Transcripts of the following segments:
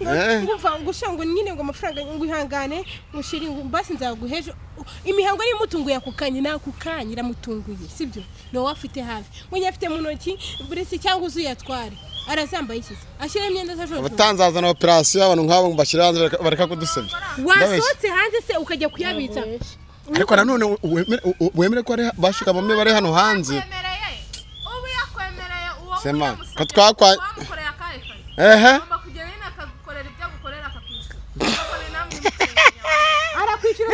Umva ngushango nyine ngo amafaranga ngo ihangane mushiri ngo basi nzaguheje imihango ni mutunguye akukanye nakukanye iramutunguye sibyo no wafite hafi mwenye afite mu ntoki burese cyangwa uzuyatware arazambaye iki ashira imyenda zajo batanzaza na operation abantu nk'abo mbashira hanze bareka kudusebya wasotse hanze se ukajya kuyabitsa ariko nanone wemere ko ari bashuka bamwe bari hano hanze ubu yakwemereye uwo sema ko twakwa mukoreye akahe ngomba kugenda nyine akagukorera ibyo gukorera akakwishyura arakwishyura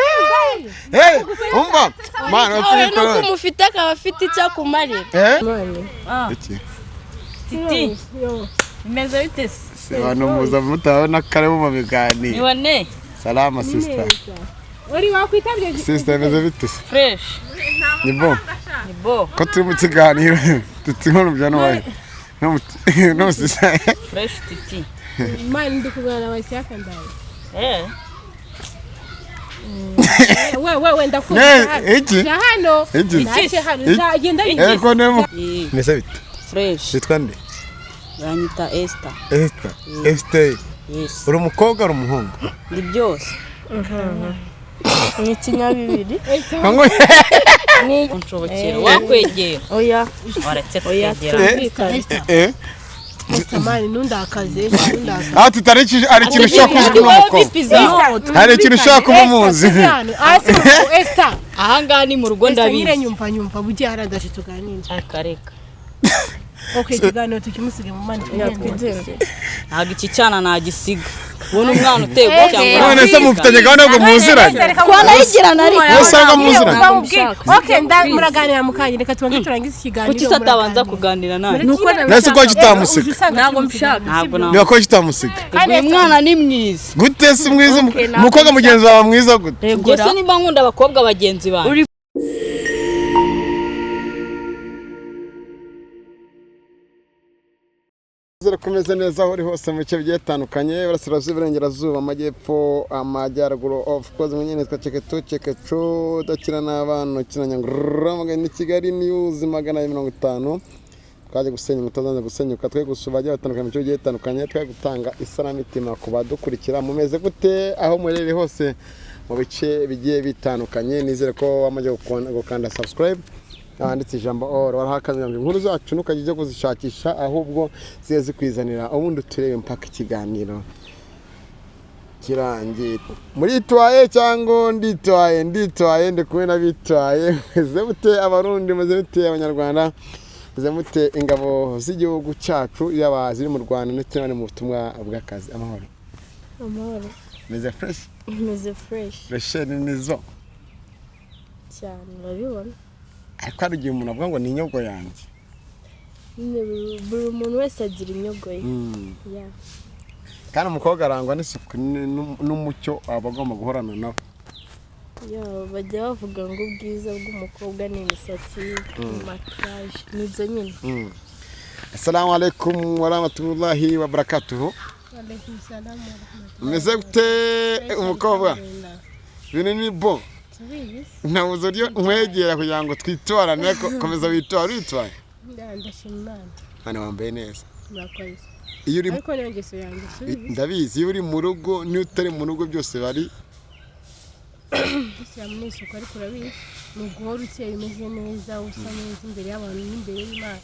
umva mana nuko umufite akaba afite icyo akumarira iki titi imeze bite se bantu muza mutabona kare mu biganiro nibone salama sister uri wakwitabye sister imeze bite fresh nibo ko turi mu kiganiro tutimona byano wawe no sister fresh titi mani ndikubana wese yakandaye we ndakuza iki hano iki hano agenda eko nemo meze bite fresh bitwa nde banyita Esther Esther yes uri umukobwa uri umuhungu ndi byose ni kinyabibiri ngo ni unshobokera wakwegera oya waretse kwegera Tamani nundakaze ati tariki ari kintu ushaka kumukobwa hari ikintu ushaka kumuzi Esther ahanga ni mu rugo ndabizi nyumva bugiye haradaje tuganira akareka okay tuganira tukimusige mu mani twigeze ntago iki cyana nagisiga ubona umwana utego cyangwa none se mufitanye gahunda yo muziranye kwanayigirana ariko usanga muziranye okay muraganira mukanye reka tubanze turangize ikiganiro kuki satabanza kuganira nawe nese ko kitamusiga ntago mshaka ntago niba ko kitamusiga uyu mwana ni mwiza gute si mwiza umukobwa mugenzi wawe mwiza gute gusa nimba nkunda abakobwa bagenzi bawe zirakomeza neza aho uri hose mu bice bigiye bitandukanye burasirazuba iburengerazuba amajyepfo amajyaruguru of course nyine twacekecu dakira n'abana kinanyangurura ni Kigali news 150 twaje gusenya mutazanze gusenyuka twe gusuba bajya batandukanye mu bice bigiye bitandukanye twe gutanga isanamitima ku badukurikira mumeze gute aho murere hose mu bice bigiye bitandukanye nizere ko wamaje gukanda subscribe handitse ijambo warahakanya inkuru zacu nukajije kuzishakisha ahubwo ziye zikwizanira ubundi turebe mpaka ikiganiro kirangiye muri twaye cyangwa nditwaye ndi kumwe nabitwaye meze abarundi meze bute abanyarwanda meze bute ingabo z'igihugu cyacu y'abazi mu Rwanda ndetse n'abandi mu butumwa bw'akazi amahoro meze fresh nizo cyane urabibona ariko hari igihe umuntu avuga ngo ni inyogo yanjye buri muntu wese agira inyogo ye kandi umukobwa arangwa n'isuku n'umucyo aba agomba guhorana nawe bajya bavuga ngo ubwiza bw'umukobwa ni imisatsi makiyaje nibyo nyine assalamu alaikum wa rahmatullahi wa barakatuhu meze gute umukobwa bine ni bo ntabuze ryo nkwegera kugira ngo twitorane komeza witwara ndashimana hano wambaye neza murakoze iyo uri ariko niyo ngeso yanjye ndabizi iyo uri mu rugo niyo utari mu rugo byose bari ishyira mu isuku ariko urabizi ni uguhora ukeye umeze neza usa neza imbere y'abantu n'imbere y'Imana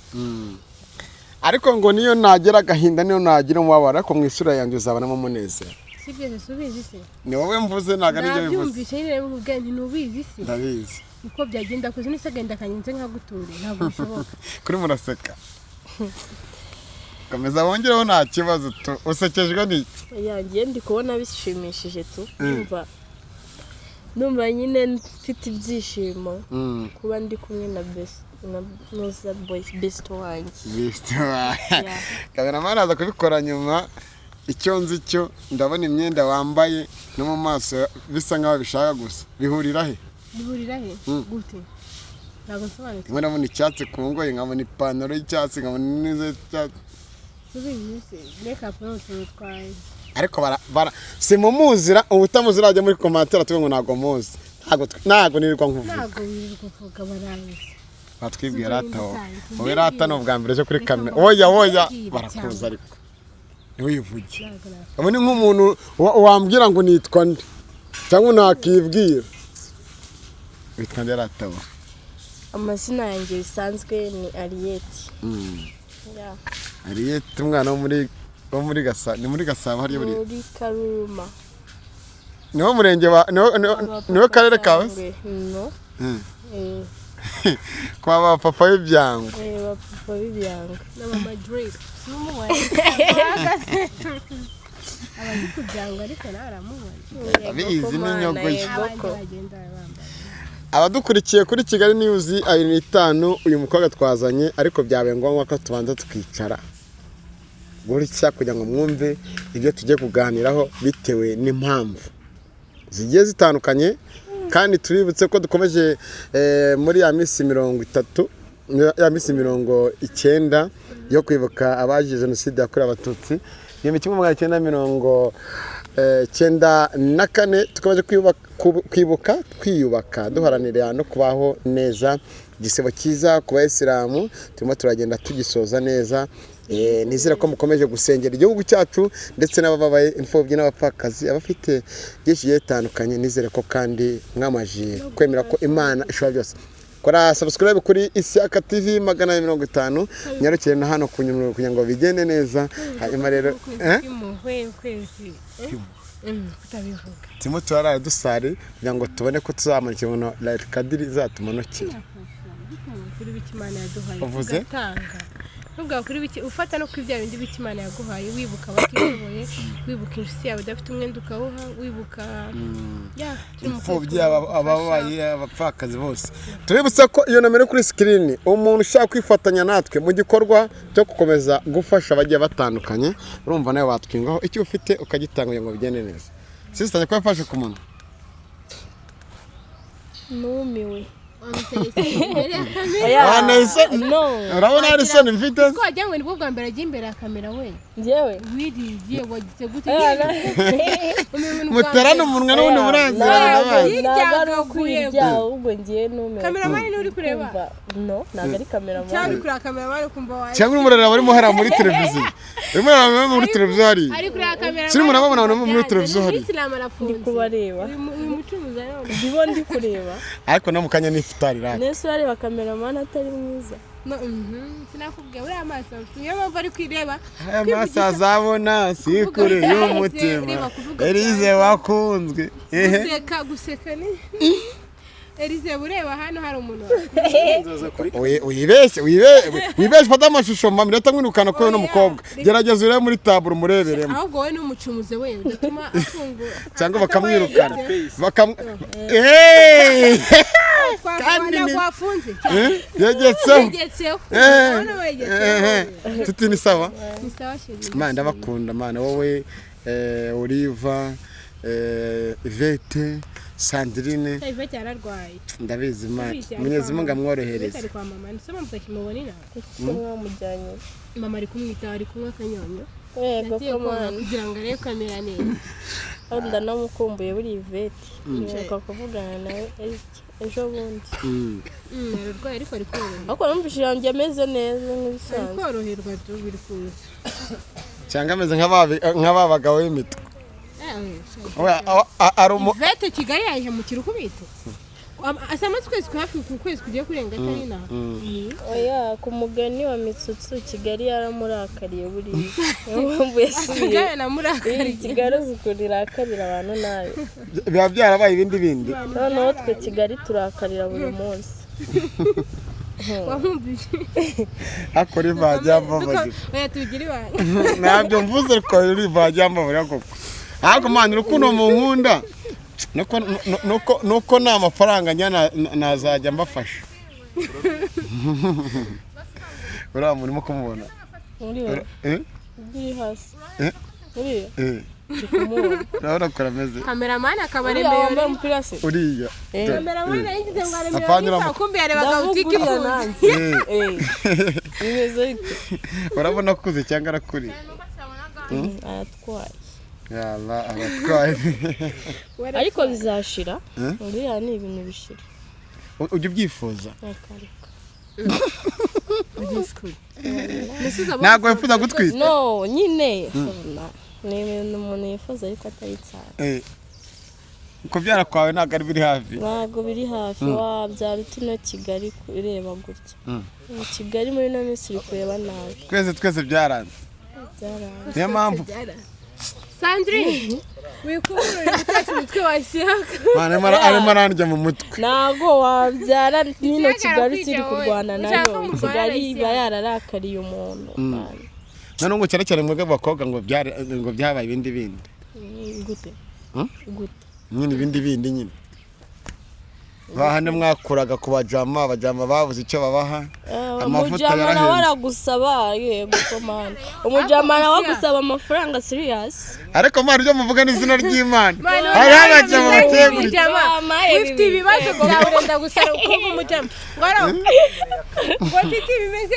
ariko ngo niyo nagera agahinda niyo nagira umubabaro ariko mu isura yanjye uzabonamo umunezero sibyo subizi se ni wowe mvuze naga n'ibyo bivuze nabyumvise nyine ubwenge nubizi se ndabizi uko byagenda kuzi nisagenda kanyenze nkaguture ntabwo bishoboka kuri muraseka komeza wongereho nta kibazo usekejwe n'iki yangiye ndi kubona bishimishije tu numva nyine mfite ibyishimo kuba ndi kumwe na best wanjye kameramani aza kubikora nyuma icyo nzi cyo ndabona imyenda wambaye no mu maso bisa nkaho bishaka gusa bihurira he gute ntabwo nsobanutse ndabona icyatsi ku ngoyi nkabona ipantaro y'icyatsi nkabona n'icyatsi subizi makeup n'utuntu twaye ariko si mu muzira ubutamuzi urajya muri commentaire tuwe ngo nago muzi ntago nirirwa nkuvuga ntago wirirwa kuvuga barazi batwibwira rataho wowe rata no bwa mbere cyo kuri kamera oya barakuza ariko ntiwivuge abo ni nk'umuntu wambwira ngo nitwa nde cyangwa nakibwira witwa nde arataba amazina yanjye bisanzwe ni Ariyeti. Ariyeti umwana wo muri Gasabo ni muri Gasabo hariya muri Karuruma niho murenge wa niho karere kawe no kwa ba papa b'ibyangwe ba papa b'ibyangwe na mama Drake n'umwana abandi kubyangwa ariko naramubona abizi n'inyogo ye abadukurikiye kuri Kigali News 25 uyu mukobwa twazanye ariko byabaye ngombwa ko tubanza tukicara gutya kugira ngo mwumve ibyo tugiye kuganiraho bitewe n'impamvu zigiye zitandukanye kandi tuributse ko dukomeje muri ya minsi 30 ya minsi 90 yo kwibuka abagize jenoside yakorewe abatutsi 1994 tukomeje kwiyubaka duharanira no kubaho neza igisebo cyiza ku bayisilamu turimo turagenda tugisoza neza nizera ko mukomeje gusengera igihugu cyacu ndetse n'ababaye imfubyi n'abapfakazi abafite byinshi bitandukanye nizere ko kandi mwamaje kwemera ko Imana ishobora byose kora subscribe kuri Ishyaka TV 150 nyarukire na hano kugira ngo bigende neza hanyuma rero kwezi kutabivuga timo turara dusari kugira ngo tubone ko tuzamanike mu like kadiri zatumanukira kuri bikimana yaduhaye uvuze nubwo kuri biki ufata no kwibya bindi bikimana yaguhaye wibuka abatishoboye wibuka inshuti yawe udafite umwenda ukawuha wibuka imfubyi ababaye abapfakazi bose tuributse ko iyo nomero kuri screen umuntu ushaka kwifatanya natwe mu gikorwa cyo gukomeza gufasha abagiye batandukanye urumva nawe watwingaho icyo ufite ukagitanga ngo bigende neza sister ko yafashe ku muntu numiwe urabona hari isoni mfite ko wagira ngo nibwo bwa mbere agiye imbere ya kamera we njyewe wiriye wagize gute muterana umunwa n'ubundi murangira ntabwo kwirya ahubwo ngiye numiwe kameramani uri kureba no ntabwo ari kameramani cyangwa uri kureba kameramani kumva waje cyangwa umurara barimo hara muri televiziyo urimo urabona muri televiziyo hari ari kureba kameramani siri murabona muri televiziyo hari ndi kubareba uyu mucuruzi ndibo ndi kureba ariko no mukanya n'ifutari rati nese urareba kameramani atari mwiza no sinakubwiye uriya amaso niyo mpamvu ari kwireba amaso azabona si kure y'umutima Elize wakunzwe guseka ni Elize bureba hano hari umuntu wibeshye fata amashusho mama minota mwirukana ko n'umukobwa gerageza urebe muri taburo mureberemo ahubwo wowe n'umucumuze we utuma afungura cyangwa bakamwirukana kandi wafunze yegetseho yegetseho tuti ni sawa ni sawa sheri mana ndabakunda mana wowe Oliva Ivete Sandrine Ivete yararwaye ndabizi mana munyezi munga mworohereza ari kwa mama nisoma mutakimubonera mwamujyanye mama ari kumwita ari kumwe akanyonyo yego komana kugira ngo arebe kamera neza onda namukumbuye buri Ivete nshaka kuvugana nawe ejo bundi ararwaye ariko ari koroherwa ariko numvise yanjye ameze neza nk'ibisanzwe ari koroherwa biri kuza cyangwa ameze nk'ababagabo b'imitwe Ivete Kigali yayihemukira ukubite asa amatwi hafi ku kwezi kugiye kurenga atari naho oya ku mugani wa Mitsutsu Kigali yaramurakariye buri mpamvu yasubiye namurakariye Kigali uzikurira akarira abantu nabi biba byarabaye ibindi noneho twe Kigali turakarira buri munsi wahumvise akora ivajyambabaje oya tugire ibanga nabyo mvuze ko uri ivajyambabaje koko ahubwo man urukundo mu nkunda nuko nta mafaranga njya nazajya mbafasha uriya murimo kumubona uri hasi urabona ko arameze kameramani akaba aremeye wambaye umupira se uriya kameramani yagize ngo aremeye kumbe yarebaga butike bimeze bite urabona kuze cyangwa arakuri aratwaye yalla abatwaye ariko bizashira uriya ni ibintu bishira ujye ubyifuza ntabwo wifuza gutwita no nyine ni ibintu umuntu yifuza ariko atari cyane kubyara kwawe ntabwo ari biri hafi ntabwo biri hafi wabyara uti no Kigali ureba gutya Kigali muri no minsi iri kureba nabi twese byaranze niyo mpamvu Sandrine wikuburira guteka umutwe washyaka arimo arandya mu mutwe ntabwo wabyara nino Kigali kiri kurwana nayo Kigali iba yararakariye umuntu none ngo cyane mwebwe abakobwa ngo byabaye ibindi gute nyine ibindi nyine bahane mwakuraga ku abajama babuze icyo babaha amavuta yaraheze waragusaba yego komana umujamana wagusaba amafaranga serious ariko mwana byo muvuga n'izina ry'Imana hari abajama bategura ufite ibibazo byawe urenda gusara ukumva umujama ngo titi bimeze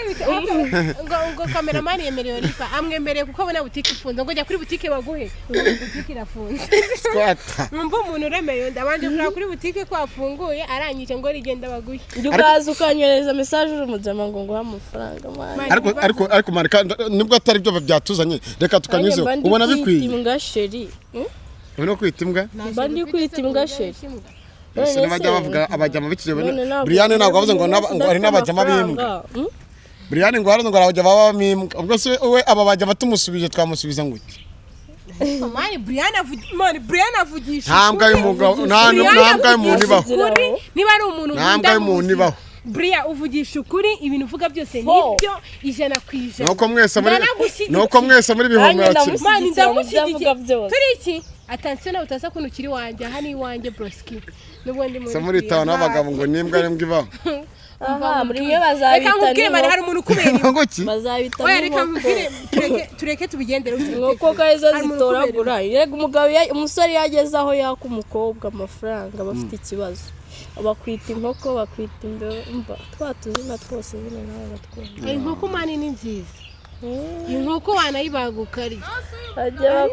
ngo cameraman yemerewe rifa amwemereye kuko abona butike ifunze ngo jya kuri butike baguhe butike irafunze numva umuntu uremeye ndabanje kuri kuri butike kwafunguye arangije ngo rigenda baguye ukaza ukanyereza message uri mujama ngo nguha amafaranga mwana ariko marika nibwo atari byo byatuzanye reka tukanyuze ubona bikwiye imbwa sheri ubona kwita imbwa bandi kwita imbwa sheri ese bajya bavuga abajama bikije Brian ntabwo avuze ngo ari n'abajama b'imbwa Brian ngo hari ngo abajama baba b'imbwa ubwo se we aba bajama tumusubije twamusubiza ngo iki Brian avugisha ntambwa y'umugabo ntambwa y'umuntu ibaho niba ari umuntu ntambwa y'umuntu ibaho Brian uvugisha ukuri ibintu uvuga byose nibyo 100%. nuko mwese muri bihumura kimwe mani ndamushyigikiye turi iki attention nawe utaza kuno kiri wanje aha ni wanje broski n'ubundi muri muri tawo n'abagabo ngo nimbwa ibaho muri mwe bazabita reka nkubwire mari hari umuntu kubereye bazabita oya reka nkubwire tureke tubigendere nuko kazo zitoragura yego umugabo umusore yageze aho yaka umukobwa amafaranga bafite ikibazo bakwita inkoko bakwita imbwa twatuzina twose nyine nawe batwumva inkoko mani ni nziza inkoko wanayibaguka ari ajya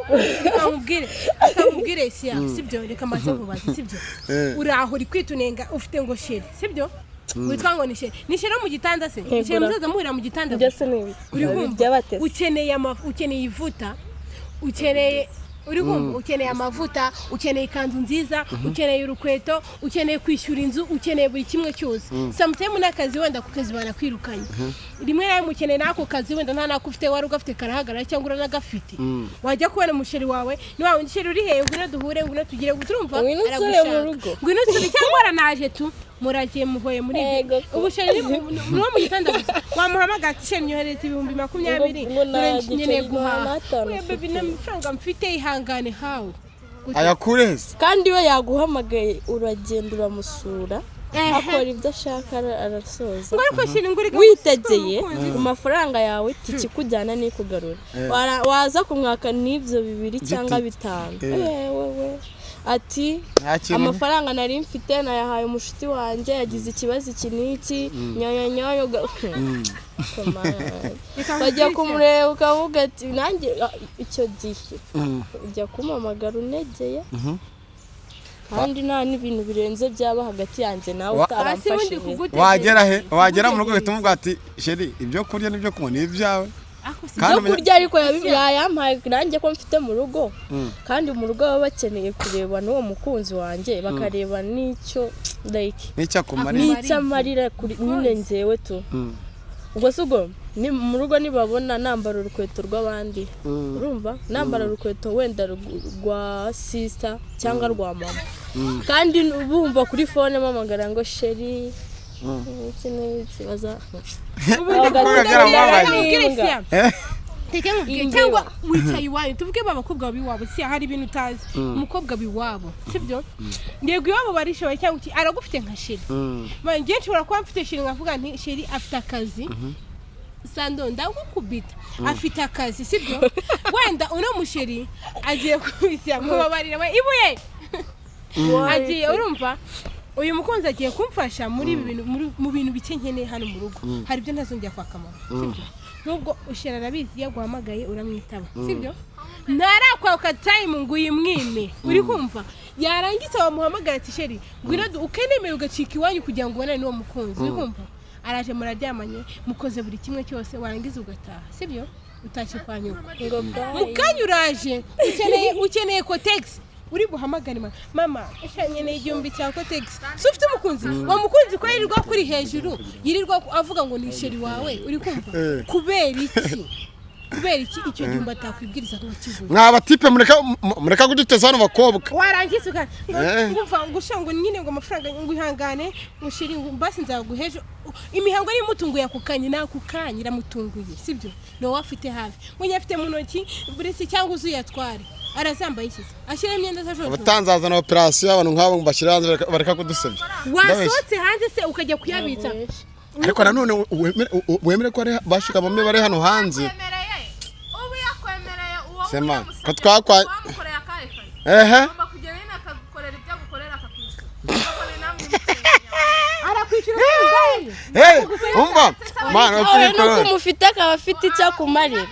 akamubwire sibyo reka maze nkubaze sibyo uraho uri kwitunenga ufite ngo sheri sibyo witwa ngo ni sheri mu gitanda se sheri muzaza muhira mu gitanda byose nibi ukeneye ivuta ukeneye amavuta ukeneye ikanzu nziza ukeneye urukweto ukeneye kwishyura inzu ukeneye buri kimwe cyose sometimes nakazi wenda kukazibana kwirukanye rimwe nawe mukeneye nako kazi wenda nta nako ufite wari ugafite karahagara cyangwa uranagafite wajya kubona umusheri wawe niba wundi sheri uri hehe ngwino duhure ngwino tugire guturumva aragushaka ngwino turi cyangwa aranaje tu muragiye muhoye muri ubusheri no mu gitanda wamuhamagara sheri nyohereza 20,20 nkeneye guhaha baby n'amafaranga mfite ihangane hawe ayakureze kandi we yaguhamagaye uragenda uramusura akora ibyo ashaka arasoza witegeye ku mafaranga yawe tikikujyana n'ikugarura waza kumwaka n'ibyo 2 cyangwa 5 wewe ati amafaranga nari mfite nayahaye umushuti wanjye yagize ikibazo iki n'iki nyoyo bajya kumureba ukavuga ati nanjye icyo gihe ujya kumamagara unegeye kandi nta n'ibintu birenze byaba hagati yanjye nawe utaramfashije wagera mu rugo uhita umubwira ati sheri ibyo kurya n'ibyo kunywa ni ibyawe ibyo kurya ariko yayampaye nanjye ko mfite mu rugo kandi mu rugo baba bakeneye kureba n'uwo mukunzi wanjye bakareba n'icyo n'icyo amarira nyine ngewe tu ubwo se ubwo mu rugo nibabona nambara urukweto rw'abandi urumva nambara urukweto wenda rwa sister cyangwa rwa mama kandi bumva kuri phone mamagara ngo sheri cyangwa wicaye iwanyu tuvuge babakobwa biwabo si hari ibintu utazi umukobwa biwabo sibyo ndego iwabo barishoboye cyangwa aragufite nka sheri ngiye nshobora kuba mfite sheri nkavuga nti sheri afite akazi sando ndagukubita afite akazi sibyo wenda uno musheri agiye kubisya kubabarira ibuye agiye urumva uyu mukunzi agiye kumfasha muri mu bintu bike nkeneye hano mu rugo hari ibyo ntazongera kwakamara sibyo nubwo ushera arabizi yaguhamagaye uramwitaba sibyo ntarakwaka time ngo uyimwime uri kumva yarangitse wamuhamagara ati sheri ngwino ukenemeye ugacika iwanyu kugira ngo ubone n'uwo mukunzi uri kumva araje muraryamanye mukoze buri kimwe cyose warangiza ugataha sibyo utashye kwa nyoko mukanya uraje ukeneye kotegisi uri buhamagare mama nkeneye igihumbi cya kotegisi si ufite umukunzi wa mukunzi ko yirirwa kuri hejuru yirirwa avuga ngo ni sheri wawe uri kumva kubera iki icyo gihumbi atakwibwiriza ngo kivuye mwaba tipe mureka kuduteza hano bakobwa warangiza ngumva ngushango nyine ngo amafaranga ngo ihangane mushiri basi nzaguheje imihango ari mutunguye akukanye nakukanye iramutunguye sibyo no wafite hafi mwenye afite mu ntoki buretse cyangwa uzuyatware arazambaye ikiza ashyira imyenda zajojo abatanzaza na operation abantu nk'abo mbashyira hanze bareka kudusebya wasohotse hanze se ukajya kuyabitsa ariko nanone wemere ko ari bashika bamwe bari hano hanze sema ko twakwa umva mana nuko mufite akaba afite icyo kumarira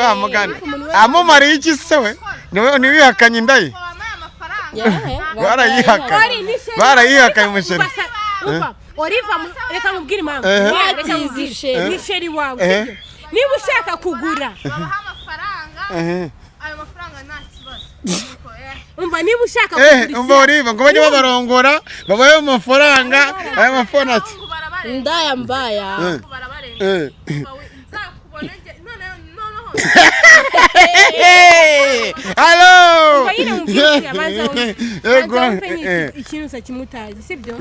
wa mugani amumariye iki se we ni wihakanye indayi barayihakanye umusheri Oliva reka mubwire impamvu ni sheri wawe niba ushaka kugura ayo mafaranga nta kibazo umva niba ushaka kugura umva Oliva ngo bajye babarongora babaye amafaranga ayo mafona ati ndaya mbaya Hello! Ikintu sa kimutazi sibyo?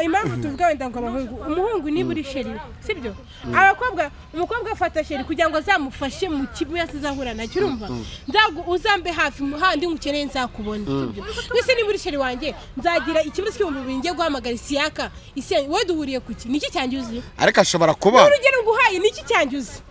Impamvu tuvuga wenda ngo umuhungu niba uri sheri sibyo? Abakobwa umukobwa afata sheri kugira ngo azamufashe mu kibuye azahura nacyo urumva? Uzambe hafi handi ngukeneye nzakubona sibyo? Wese niba uri sheri wanjye nzagira ikibazo cy'ibihumbi ngiye guhamagara Isiyaka wowe duhuriye kuki niki cyanjuzi? Ariko ashobora kuba urugero nguhaye niki cyanjuzi?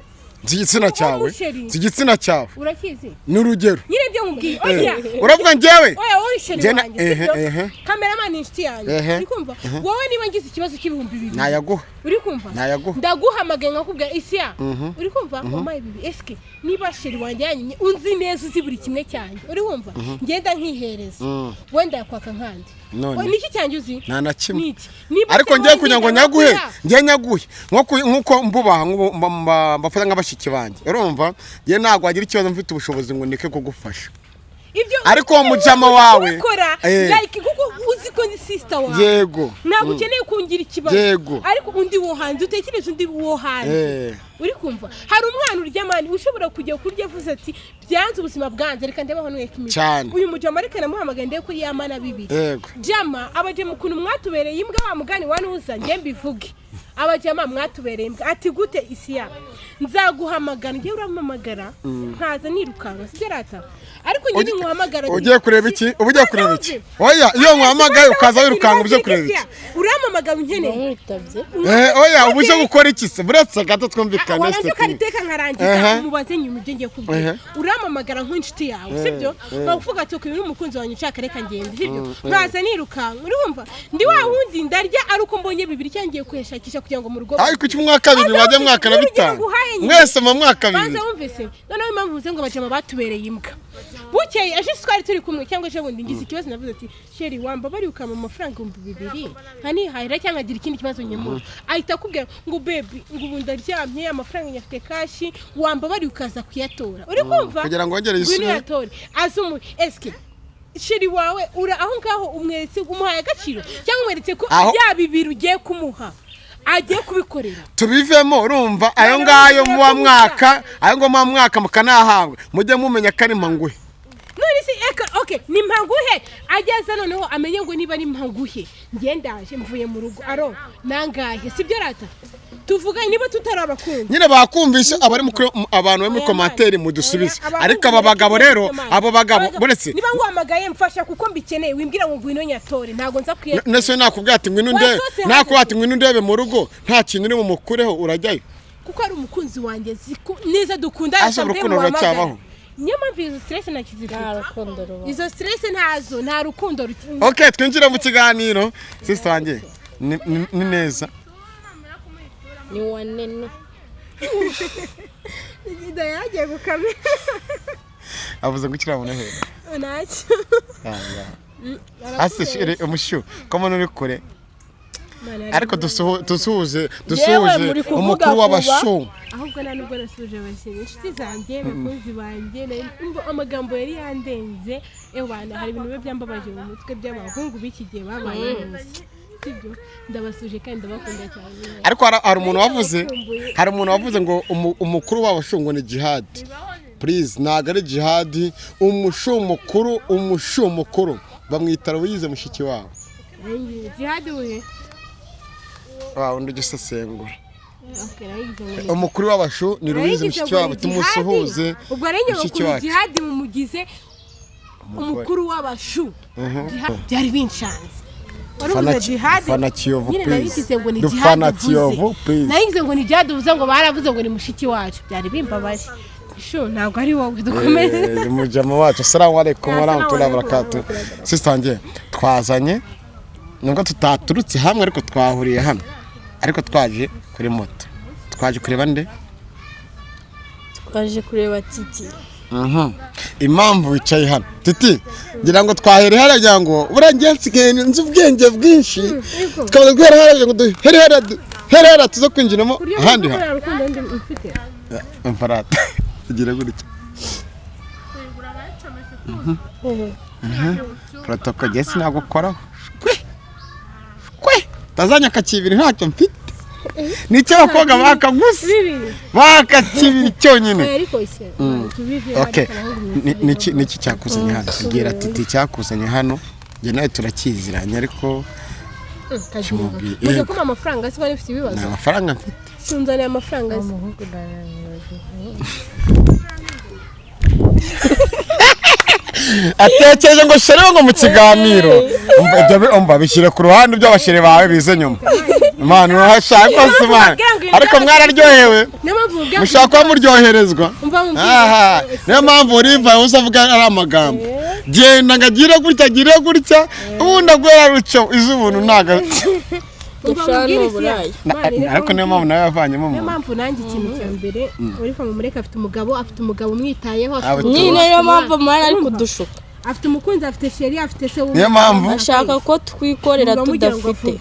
Zigitsina cyawe zigitsina cyawe urakizi n'urugero nyine byo mubwiye oya uravuga ngewe oya wowe sheri wanjye cameraman inshuti yanjye uri kumva wowe niba ngize ikibazo cy'ibihumbi 2 nayaguha uri kumva nayaguha ndaguhamagaye nkakubwira Isiya uri kumva omaye bibi eske niba sheri wanjye yanyinye unzi neza uzi buri kimwe cyane uri kumva ngenda nkihereza wenda yakwaka nkandi niki cyanjye uzi nta na kimwe ariko ngiye kugira ngo nyaguhe nkuko mbubaha mbafata nk'abashiki banjye urumva ngiye ntabwo wagira ikibazo mfite ubushobozi ngo nike kugufasha ariko uwo mujama wawe like kuko uzi ko ni sister wawe yego ntabwo ukeneye kungira ikibazo ariko undi wo hanze utekereza undi wo hanze uri kumva hari umwana uryamana ushobora kujya kurya avuze ati byanze ubuzima bwanze reka ndebaho n'ekimije uyu mujama ariko namuhamagaye ndeye kuri yamana 2 jama abaje mukunu mwatubereye imbwa wa mugani wanuza nge mbivuge abajama mwatubereye imbwa ati gute Isiya nzaguhamagara nge uramamagara nkaza nirukanga sigerata ariko njye nkuhamagara ugiye kureba iki ubugiye kureba iki oya iyo nkuhamagaye ukaza wirukanga ubuje kureba iki uramamagara nkeneye oya ubuje gukora iki se buretse gato twumvikane se kariteka nkarangiza umubaze nyuma ibyo ngiye kubwira uramamagara nk'inshuti yawe sibyo bavuga ati uko n'umukunzi wanyu ushaka reka ngende sibyo nkaza nirukanga urumva ndi wa wundi ndarya ari uko mbonye 2 cyangiye kweshakisha kugira ngo mu rugo ariko iki mwaka 2 wajya mwaka na 5 mwese mu mwaka 2 banza wumvise noneho impamvu uze ngo bajama batubereye imbwa bukeye aje twari turi kumwe cyangwa je bundi ngize ikibazo navuze ati sheri wamba bari ukama amafaranga 2,000 hani hayira cyangwa agira ikindi kibazo nyemura ahita kubwira ngo baby ngo ubu ndaryamye amafaranga nyafite kashi wamba bari ukaza kuyatora uri kumva kugira ngo ngere yisure azumu eske sheri wawe ura aho ngaho umweretse umuhaye agaciro cyangwa umweretse ko ya 2 ugiye kumuha agiye kubikorera tubivemo urumva ayo ngayo mu mwaka ayo ngo mu mwaka mukanahangwe mujye mumenya kari mpanguhe none si okay ni mpanguhe ageza noneho amenye ngo niba ni mpanguhe ngendaje mvuye mu rugo aro nangahe sibyo rata tuvuga niba tutarabakunze nyine bakumvisha abari abantu bari muri commentaire mudusubize ariko aba bagabo rero abo bagabo buretse niba ngwamagaye mfasha kuko mbikeneye wimbwira ngo ngwino nyatore ntago nza kuye nese nakubwira ati ngwino nde nakubwira ati ngwino ndebe mu rugo nta kintu uri mu mukureho urajyayo kuko ari umukunzi wanjye neza dukunda urukundo ruracyabaho niyo mpamvu izo stress nakizifite izo stress ntazo nta rukundo okay twinjira mu kiganiro sister wanjye ni neza ni wanene igida yagiye gukamera avuze gukira mu nahe nacyo asishire umushu komo nuri kure ariko dusuhuje muri kuvuga umukuru w'abashu ahubwo nubwo nasuje abashyira inshuti zanjye bakunzi banjye amagambo yari yandenze ewana hari ibintu biba byambabaje mu mutwe by'abahungu b'iki gihe babaye sibyo ndabasuje kandi ndabakunda cyane ariko hari umuntu wavuze ngo umukuru w'abashu ngo ni jihad. Please ntago ari jihad, umushu mukuru bamwita Louise mushiki wabo. Jihad we undi gisesengura umukuru w'abashu ni Louise mushiki wabo, tumusuhuze. ubwo rero ngo jihad mumugize umukuru w'abashu byari binshanze. Fana Kiyovu please. Dufana Kiyovu please. Nayigize ngo ni jihad uvuze ngo baravuze ngo ni mushiki wacu, byari bimbabaje. Ntabwo ari wowe dukomeze. Mujama wacu. Assalamu alaikum warahmatullahi wabarakatuh. Sistangiye twazanye nubwo tutaturutse hamwe ariko twahuriye hano, ariko twaje kuri moto. Twaje kureba nde? Twaje kureba Titi. Impamvu wicaye hano Titi ngira ngo twahere haragira ngo burangiye nzi ubwenge bwinshi twaba guhera haragira ngo herera tuzo kwinjiramo ahandi ha imfarata igira gutya protocol gese nagukoraho tazanya kakibiri ntacyo mfite nicyo abakobwa bakagusa bakakibiri cyonyine. Okay, niki cyakuzanye hano? Gira Titi cyakuzanye hano nge nawe turakiziranye ariko Mujye kuma amafaranga se bari bafite ibibazo. Nta mafaranga mfite. Sunzaniye amafaranga se. Atekereje ngo shere ngo mu kiganiro umva bishyire ku ruhande by'abashere bawe bize nyuma. Manu hashaka sima ariko mwararyohewe mushaka muryoherezwa. Niyo mpamvu uriva uzavuga ari amagambo genda ngagire gutya ubundi agwera ruco izubuntu ntaga ariko niyo mpamvu nawe yavanyemo niyo mpamvu nanjye ikintu cya mbere urifa mu mureka afite umugabo umwitayeho nyine niyo mpamvu mwana ari kudushuka afite umukunzi afite sheri afite se niyo mpamvu ashaka ko twikorera tudafite.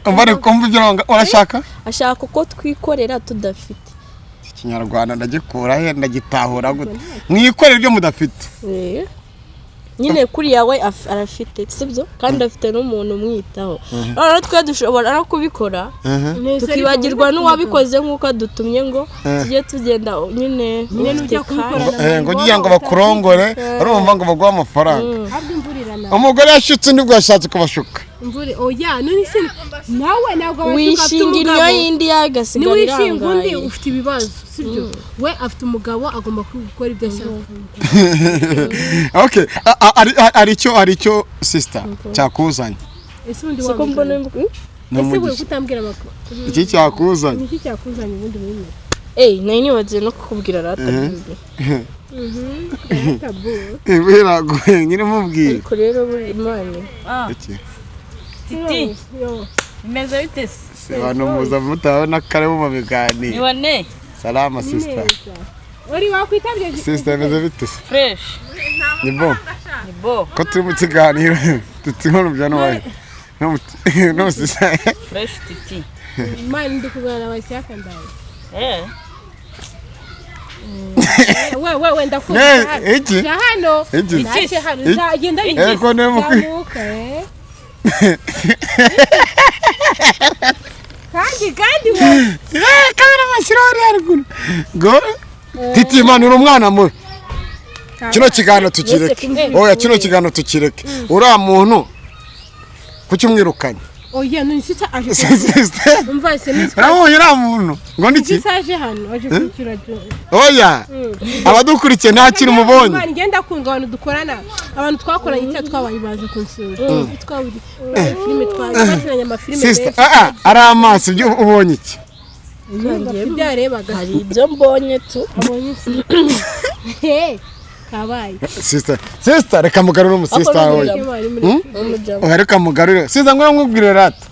Umva kumva ibyo urashaka ashaka ko twikorera tudafite. Ikinyarwanda ndagikura he ndagitahura gute mwikorera ibyo mudafite nyine kuri yawe arafite sibyo kandi afite n'umuntu umwitaho rero twe dushobora no kubikora tukibagirwa n'uwabikoze nk'uko adutumye ngo tujye tugenda nyine n'ujya kubikora ngo ngira ngo bakurongore urumva ngo baguha amafaranga umugore yashutse nibwo yashatse kubashuka imvuri oya none se nawe ntabwo wishingira iyo yindi yagasigara irangaye ni wishinga undi ufite ibibazo sibyo we afite umugabo agomba gukora ibyo ashaka. Okay, ari cyo sister cyakuzanye ese undi wa mbona ese we kutambwira makuru iki cyakuzanye ubundi muri nayo nibagiye no kukubwira rata biragoye nyine mubwire ariko rero Imana iki Titi imeze bite se abantu muza mutabona kare mu biganiro nibone salama sister uri wakwitabye sister imeze bite fresh Nibo ko turi mu kiganiro tutibona byano wawe no sister fresh Titi mani ndikugana abashyaka ndaye we ndakubwira iki hano iki hano genda ko nemo kandi kamera mashyirori haruguru go Titi manura umwana mubi kino kiganiro tukireke oya kino kiganiro tukireke uriya muntu kucyumwirukanye oya nusita aje umva se uriya muntu ngo ndiki saje hano aje kwikira oya abadukurikiye nta kintu mubonye mani ngenda kunga abantu dukorana abantu twakoranye icyo twabaye baje kunsura twabiri filime twazanye amafilime sister ari amaso ibyo ubonye iki byarebaga hari ibyo mbonye tu abonye kabaye sister reka mugarure umusista wawe reka mugarure sister ngo nkubwire rata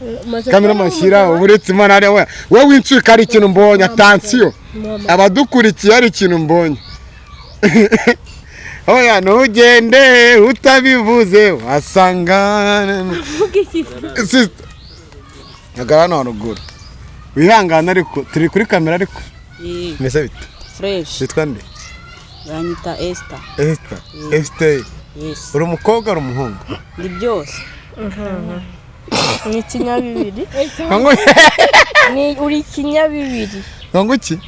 kamera mashyira uburetse imana ari we wincuka ari ikintu mbonye attention abadukurikiye ari ikintu mbonye oya ntugende utabivuze wasanga Agara no ruguru. Wihangana ariko turi kuri kamera ariko. Mese bite? Fresh. Bitwa nde? Banyita Esther. Esther. Yes. Uri umukobwa uri umuhungu? Ndi byose. Ni ikinyabibiri. Ngo Ni uri ikinyabibiri. ngo iki?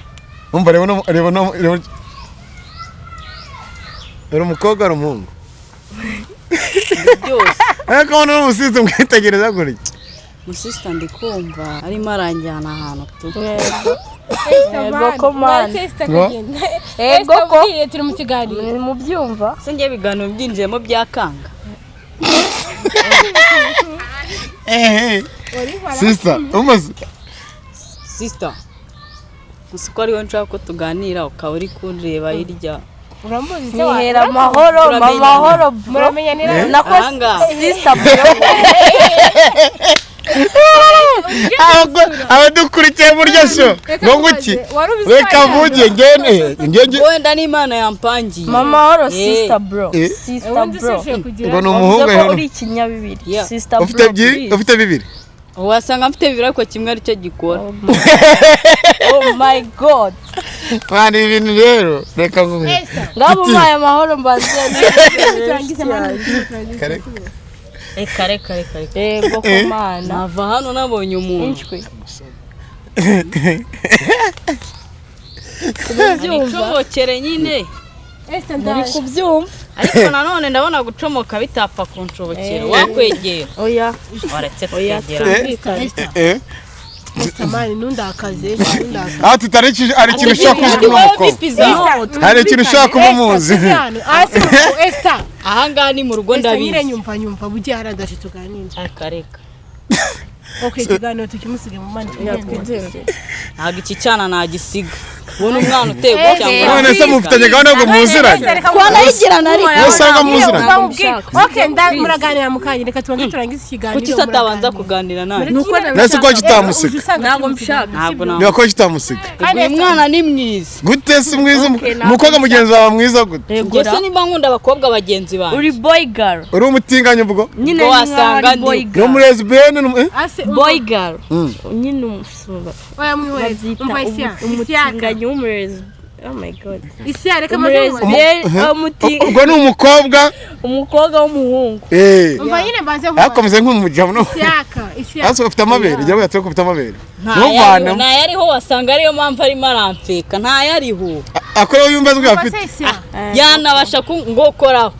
Umva reba uri umukobwa uri umuhungu? Ndi byose. Ariko wowe uri umusizi mwitegereza guri. Musista ndikumva arimo aranjyana ahantu tu. Ego ko man. Ego ko turi mu kiganiro. Mu byumva. Se ngiye biganiro byinjiyemo byakanga. Sister, umaze. Sister. Gusa ari wowe nshaka ko tuganira ukaba uri kundeba hirya. Uramuzi se Nihera amahoro muramenya nira nako sister bro. Abadukurikiye buryo sho ngo iki reka vuge ngene wenda n'Imana yampangiye Amahoro sister bro. Sister bro. ngo n'umuhungu uri ikinyabibiri. Sister bro. ufite bibiri wasanga mfite bibiri ariko kimwe ari cyo gikora. Oh my god. Bani ibintu rero reka ngo ngabo maye amahoro mbaze turangize mana kare ego ko mana nava hano nabonye umuntu. Kubyumva nyine. Esther Muri kubyumva. Ariko nanone ndabona gucomoka bitapfa kunshobokera. Wakwegera. Oya. Waretse kwegera. Tamani nundakaze. ati tariki ari kintu ushaka kumukobwa. Hari ikintu ushaka kumuzi. Esther. Ahanga ni mu rugo ndabizi. Nyumva bugiye haradaje tuganira. Akareka. Okay, tuganira tukimusige mu mani. Ntabwo iki cyana nagisiga. Ubona umwana uteye cyangwa. None se mufitanye gahunda yo muziranye. Kwanayigirana ariko. Usanga muziranye. Okay, muraganira mukanye reka tubanze turangize ikiganiro. Kuki satabanza kuganira nawe? Nese ko kitamusiga. Ntabwo mshaka. Ntabwo Niba ko kitamusiga. uyu mwana ni mwiza. Gute si mwiza umukobwa mugenzi wawe mwiza gute? Gusa nimba nkunda abakobwa bagenzi bawe. Uri boy girl. Uri umutinganye ubwo? Nyine wasanga boy No girl. muri lesbienne Boy girl. Nyine umusumba. Oya mwihoreze. Umva umutinganye w'umurezi. Oh my god. Isi areka ubwo ni umukobwa w'umuhungu. umva nyine mbanze akomeze nk'umujamu no. Isiyaka. Aso ufite amabere, jya wiyatse ko ufite amabere. Nta yariho wasanga ariyo mpamvu arimo aramfeka. Nta yariho. Akora yumva ngo afite. Yanabasha ngokoraho.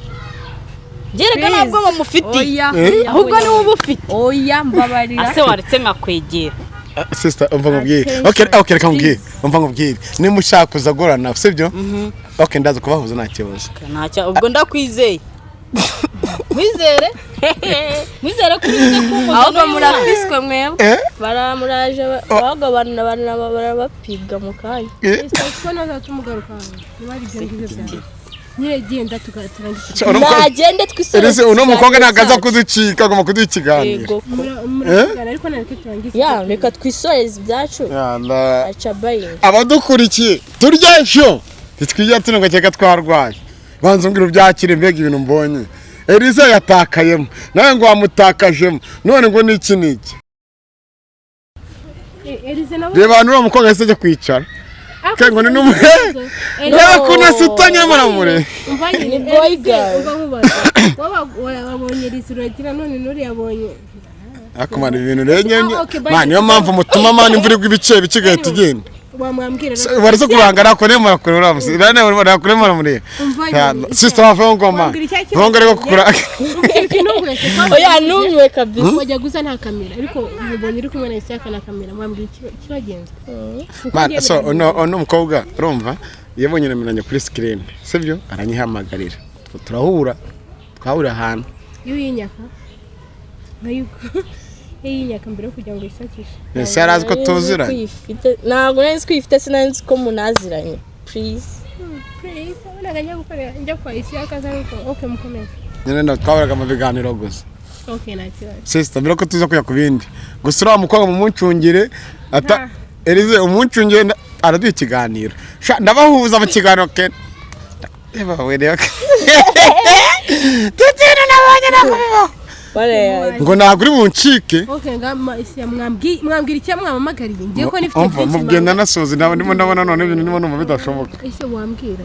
Jereka nabwo bamufitiye. Ahubwo ni wowe ufite. Oya mbabarira. Ase waretse nkakwegera. Sister umva ngubwire. Okay reka ngubwire. Umva ngubwire. Ni mushaka kuzagorana, sibyo? Okay ndaza kubahuza nta kibazo. Ntacyo ubwo ndakwizeye. Mwizere kuri byo kumuza. Ahubwo murafiswe mwebwe. Baramuraje bagabana barabapiga mu kanya. Ko naza tumugaruka. Niba ibyo ngibyo bya. Nyine genda tugarangiza. Nagende twisore. Ese uno mukobwa nagaza kuducika agomba kuduha ikiganiro. Ariko nareke turangiza. Ya reka twisoreze ibyacu. Acha bayi. Abadukurikiye turya sho. Titwijya tunenga cyeka twarwaye. Banza ngira byakire mbega ibintu mbonye. Elisa yatakayemo. Nawe ngo wamutakajemo. None ngo niki niki. Elisa nawe. Reba nuro mukobwa yese kwicara. Kengo ni numu. Reba kuna sitanya muramure. Umvanye ni boy girl. Wabonye Elisa uragira none nuri yabonye. Akomana ibintu renyenye. Niyo mpamvu mutuma mani imvura ibice bikigaye tugenda. Wamwambwira barizo kurangara ko nemara kurura musi bane bari kuremara muri sister wa ngoma ngongere ko kukura oya numwe kabisa wajya gusa nta kamera ariko mubonye uri kumwe na Isiyaka na kamera mwambwira kibagenza man so ono mukobwa urumva yabonye nemeranya kuri screen sibyo aranyihamagarira twahura ahantu yinyaka nayuko yinyaka mbere kugira ngo isakishe ese arazi ko tuzira ntabwo nari twifite sinanzi ko munaziranye please naganya gukora njya kwa Isiyaka zanko okay mukomeze nyine twabaraga mu biganiro gusa okay nakibaye sister mbere ko tuza kuya kubindi gusura umukobwa mu muncungire ata Elize umuncungire araduha ikiganiro ndabahuza mu kiganiro ke eba we reka tutino nabonye nakubibo ngo ntabwo uri buncike. Okay, ngama isi mwambwira icyo mwamamagariye ngiye ko nifite byinshi. Mubwenda nasoze nawe ndimo ndabona none ibintu ndimo numva bidashoboka. Ese wambwira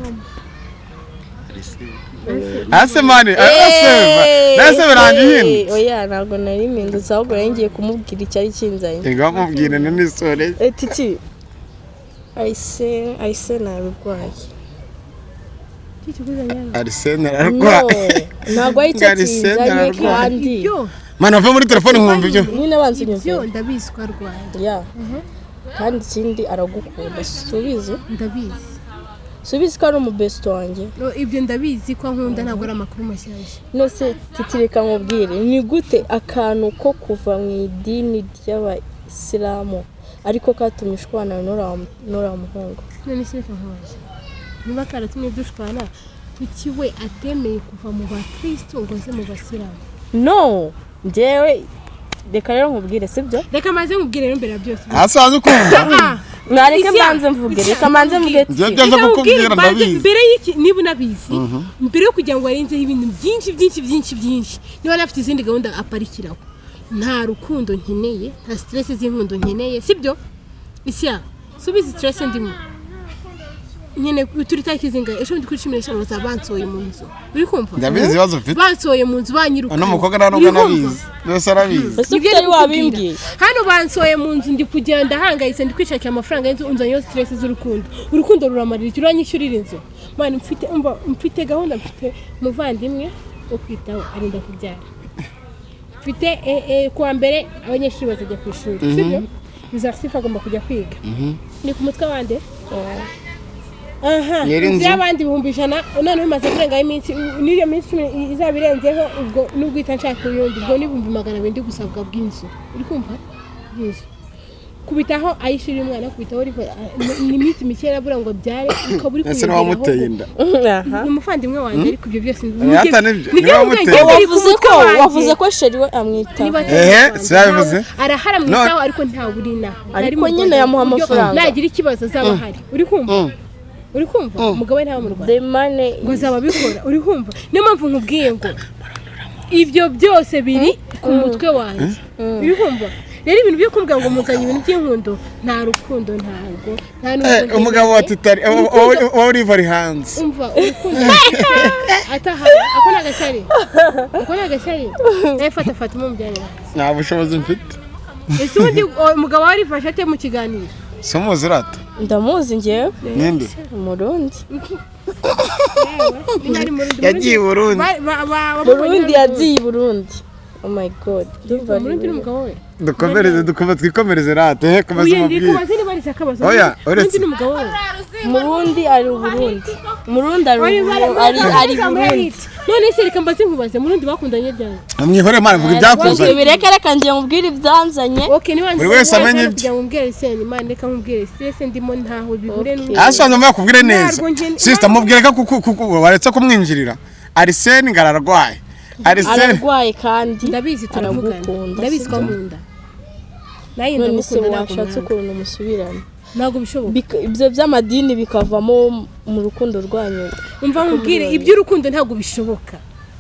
ase mani ase birangiye hino. Oya ntabwo nari mpindutse ahubwo ngiye kumubwira icyo ari kinzanye. Ega mubwire n'isore. Titi Aise narwaye. Arsene ararwaye. Ntabwo ari cyo kinzanye kandi. Mana ava muri telefone nkumva ibyo. Nyine banze nyumva. Byo ndabizi ko arwaye. Ya. Kandi ikindi aragukunda. Subize? Ndabizi. Subize ko ari umubesto wanjye. No ibyo ndabizi ko nkunda ntabwo ari amakuru mashyashya. No se titireka nkubwire ni gute akantu ko kuva mu idini ry'Abayisilamu ariko katumye ushwana n'ura muhungu. None se reka nkubaze. Niba karatumye dushwana kuki we atemeye kuva mu bakristo ngo se mu basilamu? No, njyewe reka rero nkubwire sibyo? Reka maze nkubwire rero mbere ya byose. Asanzwe kumva. Mwareke mbanze mvuge reka manze mvuge. Byaje kukubwira ndabizi. Mbere y'iki niba unabizi. Mbere yo kugira ngo arenzeho ibintu byinshi. Niba nafite izindi gahunda aparikiraho. Nta rukundo nkeneye, nta stress z'inkundo nkeneye, sibyo? Isya, subiza stress ndimo. Nyene turi takizinga ejo ndi kwishimisha baza bansoye mu nzu. Uri kumva? Ndabizi ibibazo ufite. Bansoye mu nzu banyiruka. Ano mukobwa ntabwo nabizi. Bose arabizi. Ibyo ari wabimbwiye. Hano bansoye mu nzu ndi kugenda hangayitse ndi kwishakira amafaranga y'inzu unzanyo stress z'urukundo. Urukundo ruramarira icyo uranyishyurira inzu. Mwana mfite gahunda mfite muvandimwe wo kwitaho arinda kubyara. Mfite kuwa mbere abanyeshuri bazajya ku ishuri. Sibyo? Bizasifa agomba kujya kwiga. Ni ku mutwe wande? Aha. Y'abandi 100 none bimaze kurenga iminsi niyo minsi izabirenzeho ubwo nubwita nshaka uyundi ubwo ni 200 gusabwa bw'inzu. Uri kumva? Yes. Kubitaho ayishira umwana kubitaho ariko ni minsi mikera bura ngo byare ukaburi kugira. Ese wamuteye inda. Ni umufandimwe wanjye ariko ibyo byose wavuze ko sheri we amwita. Syabivuze. Araharamwitaho ariko nta burina. Ariko nyine yamuha amafaranga. Nagira ikibazo zaba hari. Uri kumva? Uri kumva? Umugabo we nta mu Rwanda. The money ngo zaba bikora. Uri kumva? Niyo mpamvu nkubwiye ngo ibyo byose biri ku mutwe wanjye. Uri kumva? Rero ibintu byo kumbwa ngo muzanye ibintu by'inkundo nta rukundo ntago nta n'umuntu. Umugabo wa tutari Oliver hands. Umva urukundo. Ataha akona agashari. Fata mu byanya. Nta bushobozi mfite. Ese undi umugabo wari fashate mu kiganiro. Somuzi rata. Ndamuzi ngewe. Ninde? Umurundi. Yagiye Burundi. Burundi yagiye Burundi. Oh my god. Murundi n'umugabo we. Twikomereze rate komeza mubwire. Oya, uretse n'umugabo we. Murundi ari Burundi. Murundi ari Burundi. None se reka mbaze nkubaze Murundi bakundanye ryane. Mwihore mara mvuga ibyakuzanye. Bireka reka ngiye mubwire ibyanzanye. Okay niwanze. Buri wese amenye ibyo. Mubwire se Imana reka mubwire se ndimo ntaho bihure n'undi. Asanzwe mubwire neza. Sister mubwire ka kuko waretse kumwinjirira. Arsene ngararwaye. Ararwaye kandi ndabizi turavugana. Ndabizi ko munda. Nayi ndamukunda nashatse ukuntu musubirana. Nago bishoboka. Ibyo by'amadini bikavamo mu rukundo rwanyu. Umva mubwire iby'urukundo ntago bishoboka.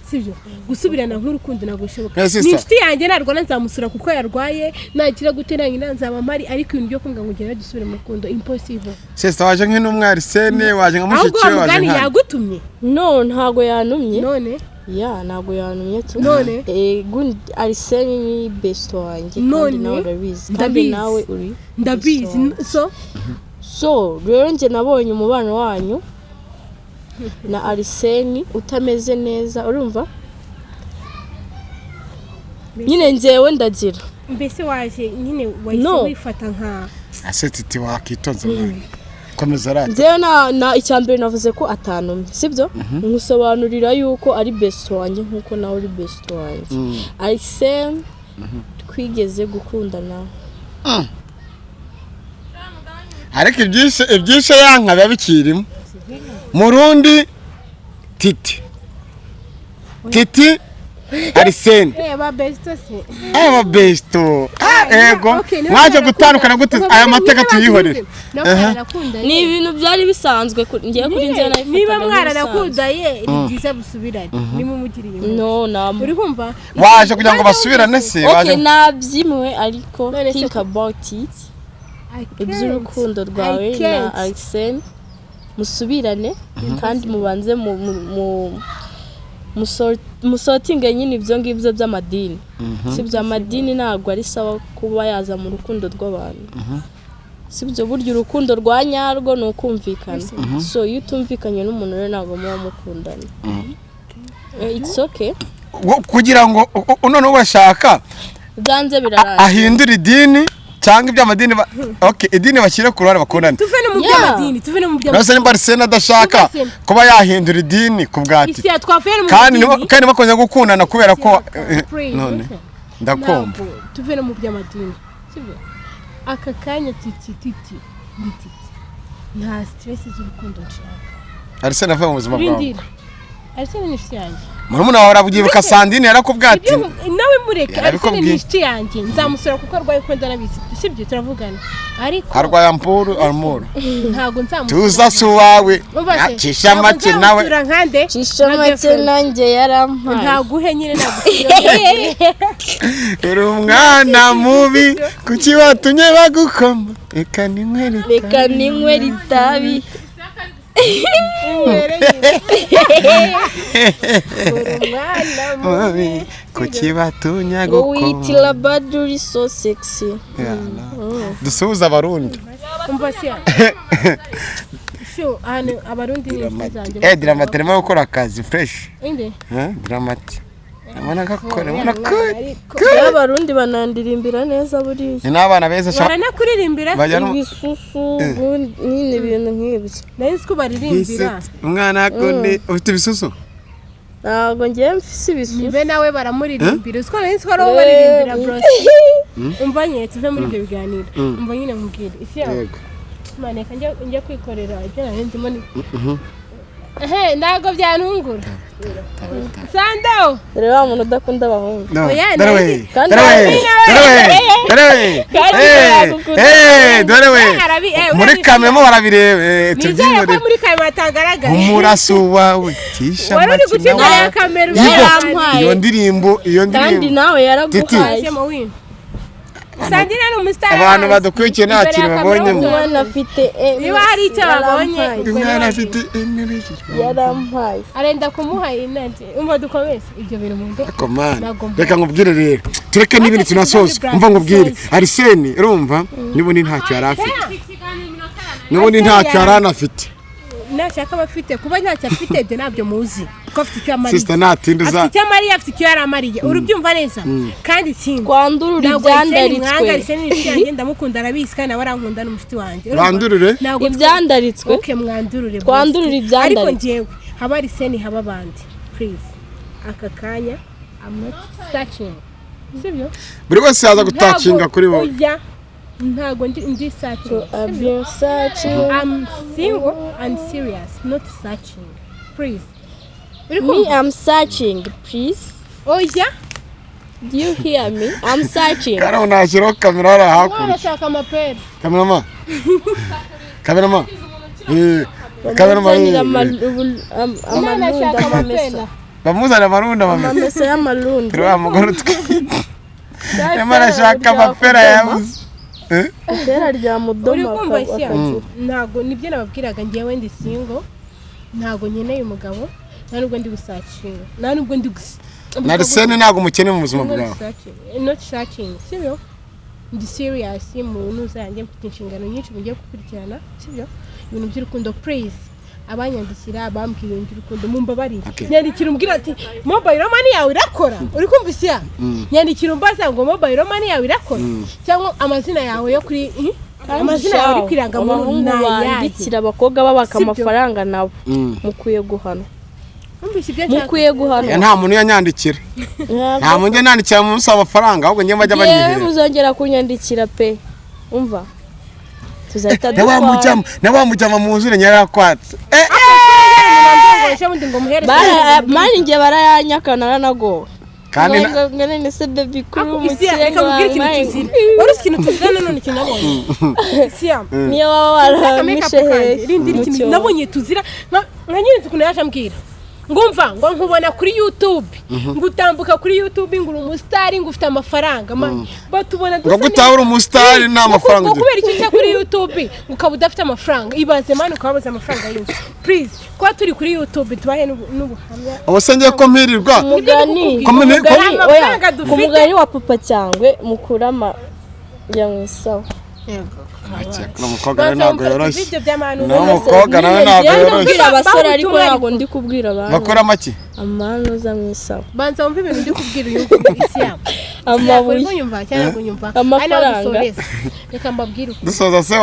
Sibyo? Gusubirana nk'urukundo ntago bishoboka. Ni inshuti yanjye narwana nzamusura kuko yarwaye nakira guteranya nzaba mari ariko ibintu byo kumbwa ngo ngera dusubire mu rukundo impossible. Sister waje nk'intumwa Arsene waje nka mushiki we waje nka. Yagutumye? No ntago yanumye. None ya ntago yanumye tu. None Arsene ni besto wanjye kandi nawe urabizi. Kandi nawe uri. Ndabizi. So rero nje nabonye umubano wanyu na Arsene utameze neza urumva? Nyine njewe ndagira. Mbese waje nyine wahise wifata nka asetiti wakitonze mwana. Komeza rate. Njewe na icyambere navuze ko atanumye sibyo? Nkusobanurira yuko ari besto wanjye nkuko nawe uri besto wanjye. Arsene twigeze gukundana. Ariko ibyishe yanka babikirimo. Murundi Titi Arsene. Aba besto. Ego. Mwaje gutandukana gute aya mateka tuyihorera. Ni ibintu byari bisanzwe ngiye kuri nje na niba mwaranakundaye ni byiza busubirane. wamugiriye no namu uri kumva waje kugira ngo basubirane se okay nabyimwe ariko think about it iby'urukundo rwawe na Arsene musubirane kandi mubanze musotinge nyine ibyo ngibyo by'amadini si by'amadini ntabwo ari sawa kuba yaza mu rukundo rw'abantu si byo burya urukundo rwa nyarwo ni ukumvikana so iyo utumvikanye n'umuntu rero ntabwo muba mukundana it's okay kugira ngo none urashaka byanze birarangira ahindura idini cyangwa iby'amadini okay idini bashyire ku ruhande bakundana tuve no mu by'amadini tuve no mu by'amadini nase nimba Arsene adashaka kuba yahindura idini ku bwati kandi bakoze gukundana kubera ko none ndakumva tuve no mu by'amadini sibyo aka kanya titi nta stress z'urukundo nshaka Arsene avuye mu buzima bwawe Arsene ni inshuti yanjye murumuna wawe arabyibuka Sandine yarakubwati nawe mureke Arsene ni inshuti yanjye nzamusura kuko arwaye kwenda nabizi sibyo turavugana ariko arwaye ampuru armuru ntago nzamusura tuza su wawe cisha make nawe cisha make nanjye yarampaye ntaguhe nyine nagusura uri umwana mubi kuki watumye bagukoma reka ninkwe ritabi kuki batunya gukoma witira baduri so sexy dusuhuza abarundi umva siya sho abarundi ni inshuti Dramati arimo gukora akazi fresh inde Dramati abana gakora abana abarundi banandirimbira neza buriya ni n'abana beza baranakuririmbira ibisusu nyine ibintu nk'ibyo nari ko baririmbira umwana akone ufite ibisusu ntabwo ngiye mfise ibisusu nibe nawe baramuririmbira uko nari ko ari baririmbira bro umva nyine tuve muri ibyo biganiro umva nyine mubwire isi yawe mane njya kwikorera ibyo nari ndimo ni ntago byantungura Sando rero wa muntu udakunda abahungu dore muri kamemo barabirebe tubyinyo muri kamera tagaragara umuraso wawe kisha wari uri gucika kamera iyo ndirimbo kandi nawe yaraguhaye Sandine ni umustar abantu badukwikiye nta kintu babonye umwana afite niba hari icyo babonye umwana afite yarampaye arenda kumuha inanje umva dukomeze ibyo bintu mu ndo reka nkubwire rero tureke n'ibintu tunasoza umva nkubwire Arsene urumva nibundi ntacyo yari afite nibundi ntacyo yari anafite nashaka bafite kuba ntacyo afite ibyo nabyo muzi ko afite icyo amariye sister natinduza afite icyo amariye afite icyo yaramariye urubyumva neza kandi ikindi kwandurura ibyandaritswe Arsene ni yanjye ndamukunda arabizi kandi nawe arankunda n'umushiti wanjye bandurure ibyandaritswe okay mwandurure twandurura ibyandaritswe ariko njyewe haba Arsene haba bandi please aka kanya I'm not searching sibyo buri wese yaza gutacinga kuri wowe ntago ndi searching I'm single and serious not searching please me I'm searching please oya do you hear me I'm searching kana unashiro kamera ara hakurya urashaka amapera kamerama kamerama amalunda amamesa bamuzana amarunda amamesa y'amalunda rwa mugoro yamarashaka amapera yabuze Pera rya mudoma ntago nibyo nababwiraga ngiye ndi single ntago nkeneye umugabo nta nubwo ndi gusacinga nta nubwo ndi na Arsene ntago umukene mu buzima bwawe not searching sibyo ndi serious mu nuza yanjye mfite inshingano nyinshi mugiye gukurikirana sibyo ibintu by'urukundo praise abanyandikira bambwiye urukundo mumbabarire nyandikira umbwira ati mobile money yawe irakora uri kumvisiya nyandikira umbaza ngo mobile money yawe irakora cyangwa amazina yawe yo kuri amazina yawe uri kwiranga mu nayandikira abakobwa babaka amafaranga nabo mukwiye guhana mukwiye guhana nta muntu yanyandikira nta muntu yanyandikira mu musaba amafaranga ahubwo njye bajya banyihera muzongera kunyandikira pe umva tuzahita nawamujyama mu nzure nyarakwatse mani ngiye barayanyakana nago kandi ngene ni se baby kuri umutsirega wari ikintu tuzana none kinabonye siam niyo waba waramishe rindira ikintu nabonye tuzira nka nyine tukuntu yaje ambwira ngumva ngo nkubona kuri YouTube ngutambuka kuri YouTube ngo uri umusitari ngo ufite amafaranga man batubona ngo gutahura umusitari nta mafaranga ngo kubera icyo kuri YouTube ukaba udafite amafaranga ibaze man ukabaza amafaranga yose please kwa turi kuri YouTube tubahe n'ubuhamya abasenge ko mpirirwa kumugani wa papa cyangwa mukurama ya mwisawa umukobwa ntabwo yoroshye umukobwa nawe ntabwo yoroshye abasore ariko ntabwo ndi kubwira abantu bakora make amano za mwisawa banza wumve ibintu ndi kubwira uyu isi yabo amabuye kunyumva cyangwa kunyumva amafaranga reka mbabwire dusoza se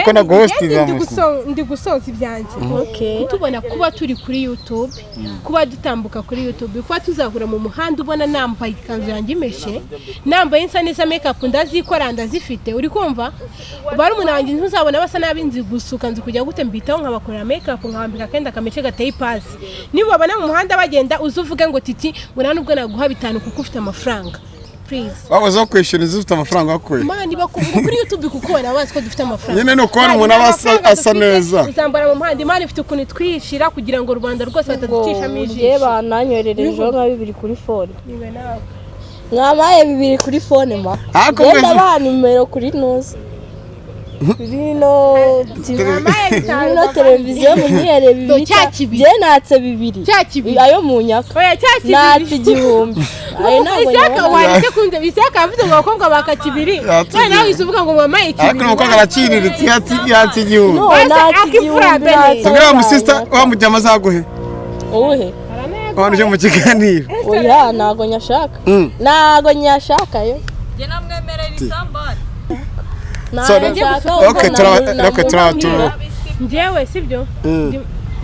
uko na ghostinga ndi gusoza ibyanjye tubona kuba turi kuri YouTube kuba dutambuka kuri YouTube kuba tuzahura mu muhanda ubona nambaye ikanzu yanjye imeshe nambaye insa neza makeup ndazikora ndazifite uri kumva bari umuntu wanjye ntuzabona basa nabi nzi gusuka nzi kujya gute mbitaho nkabakorera makeup nkambika kenda kamece gateye pasi niba babana mu muhanda bagenda uzuvuge ngo titi ngo nta nubwo naguha bitanu kuko ufite amafaranga please babaza ko kwishyura inzu ufite amafaranga wakuye mani kuri YouTube kukubona bazi ko dufite amafaranga nyine no kubona umuntu asa neza uzambara mu muhanda imana ifite ukuntu twishira kugira ngo Rwanda rwose bataducishamo ijisho yeba nanyorereje nka 2 kuri phone niwe nawe mwamaye 2 kuri phone ma genda ba numero kuri nuzi Rino televiziyo munyere bibiri je natse bibiri ayo munyaka natse igihumbi ayo ntabwo wareke kunde bisaka avuze ngo abakobwa bakakibiri nawe uzuvuga ngo mama ikibiri ariko umukobwa araciriritse yatse igihumbi natse igihumbi tugira mu sister wamujyama zaguhe uhe wanje mu kiganiro oya nago nyashaka yo je namwemerera isambara njyewe sibyo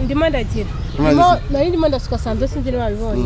ndimo ndagira ndimo ndasuka sando sinzi niba babibonye